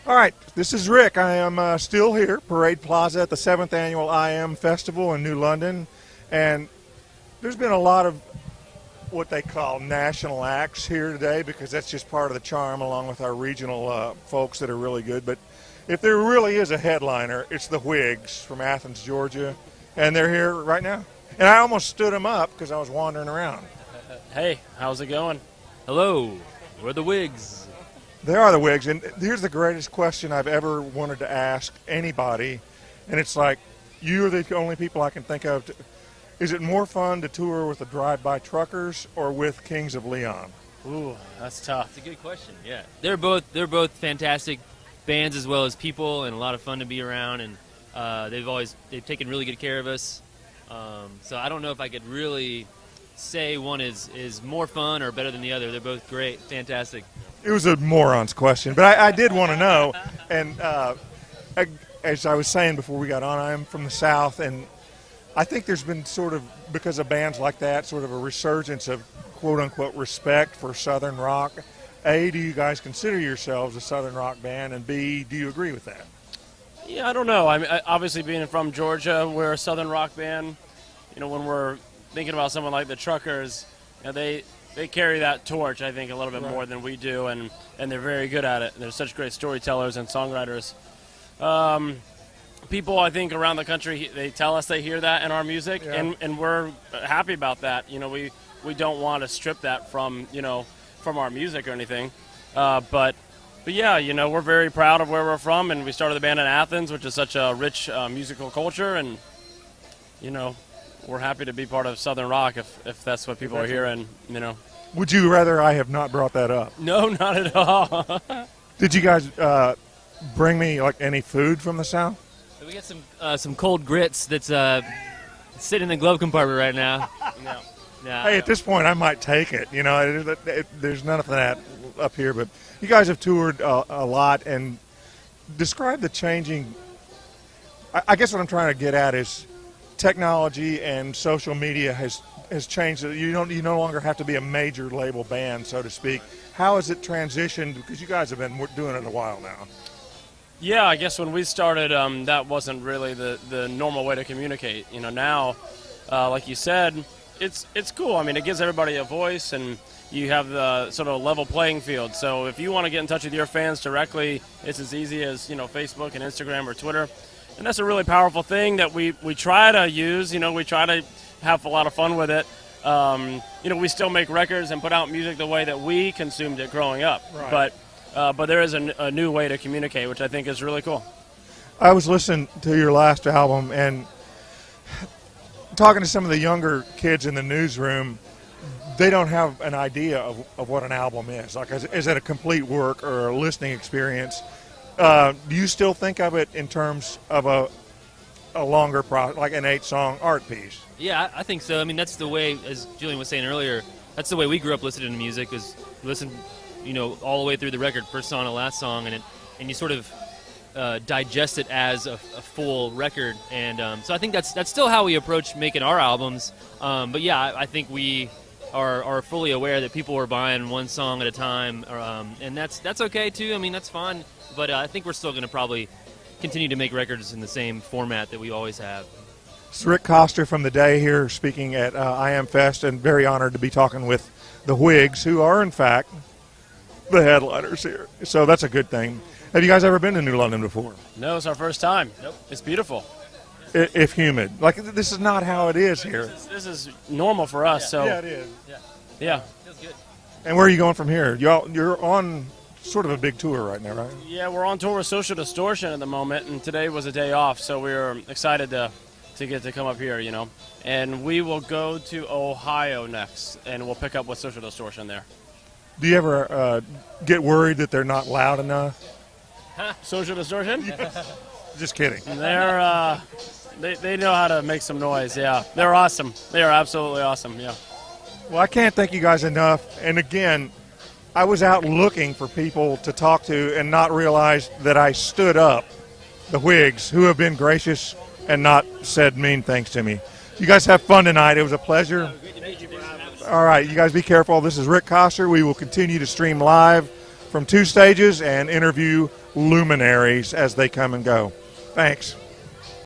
All right, this is Rick. I am still here, Parade Plaza at the 7th Annual I Am Festival in New London. And there's been a lot of what they call national acts here today because that's just part of the charm along with our regional folks that are really good. But if there really is a headliner, it's the Whigs from Athens, Georgia. And they're here right now. And I almost stood them up because I was wandering around. Hey, how's it going? Hello, we're the Whigs. They are the Whigs, and here's the greatest question I've ever wanted to ask anybody, and it's like, you are the only people I can think of. Is it more fun to tour with the Drive-By Truckers or with Kings of Leon? Ooh, that's tough. That's a good question. Yeah, they're both fantastic bands as well as people, and a lot of fun to be around. And they've taken really good care of us. So I don't know if I could really say one is more fun or better than the other. They're both great, fantastic. It was a moron's question, but I did want to know. And as I was saying before we got on, I am from the South, and I think there's been sort of, because of bands like that, sort of a resurgence of quote-unquote respect for Southern rock. A, do you guys consider yourselves a Southern rock band? And B, do you agree with that? Yeah, I don't know. I mean, obviously being from Georgia, we're a Southern rock band. You know, when we're thinking about someone like the Truckers, you know, they carry that torch, I think, a little bit more than we do, and they're very good at it. They're such great storytellers and songwriters. People, I think, around the country, they tell us they hear that in our music, and we're happy about that. You know, we don't want to strip that from our music or anything. But yeah, you know, we're very proud of where we're from, and we started the band in Athens, which is such a rich musical culture, and, you know, we're happy to be part of Southern rock if that's what people are hearing, you know. Would you rather I have not brought that up? No, not at all. Did you guys bring me like any food from the South? We got some cold grits that's sitting in the glove compartment right now. No. Hey, at this point, I might take it. You know, there's none of that up here. But you guys have toured a lot, and describe the changing. I guess what I'm trying to get at is technology and social media has changed. You no longer have to be a major label band, so to speak. How has it transitioned? Because you guys have been doing it a while now. Yeah, I guess when we started, that wasn't really the normal way to communicate. You know, now, like you said, it's cool. I mean, it gives everybody a voice, and you have the sort of level playing field. So if you want to get in touch with your fans directly, it's as easy as, you know, Facebook and Instagram or Twitter. And that's a really powerful thing that we try to use. You know, we try to have a lot of fun with it. You know, we still make records and put out music the way that we consumed it growing up. Right. But there is a new way to communicate, which I think is really cool. I was listening to your last album and talking to some of the younger kids in the newsroom. They don't have an idea of what an album is. Like, is it a complete work or a listening experience? Do you still think of it in terms of a longer project, like an 8-song art piece? Yeah, I think so. I mean, that's the way, as Julian was saying earlier, that's the way we grew up listening to music, is listen, you know, all the way through the record, first song to last song, and you sort of digest it as a full record. And so I think that's still how we approach making our albums. But yeah, I think we are fully aware that people are buying one song at a time, and that's okay too. I mean, that's fine. But I think we're still going to probably continue to make records in the same format that we always have. It's Rick Koster from The Day here speaking at I Am Fest, and very honored to be talking with the Whigs, who are, in fact, the headliners here. So that's a good thing. Have you guys ever been to New London before? No, it's our first time. Nope. It's beautiful. If humid. Like, this is not how it is here. This is normal for us. Yeah. So Yeah, it is. Yeah. Feels good. And where are you going from here? You're on sort of a big tour right now, right? Yeah, we're on tour with Social Distortion at the moment, and today was a day off, so we were excited to get to come up here, you know. And we will go to Ohio next, and we'll pick up with Social Distortion there. Do you ever get worried that they're not loud enough? Social Distortion? Just kidding. They're they know how to make some noise. Yeah, they're awesome. They are absolutely awesome. Yeah. Well, I can't thank you guys enough. And again, I was out looking for people to talk to and not realize that I stood up the Whigs, who have been gracious and not said mean things to me. You guys have fun tonight. It was a pleasure. All right, you guys be careful. This is Rick Koster. We will continue to stream live from two stages and interview luminaries as they come and go. Thanks.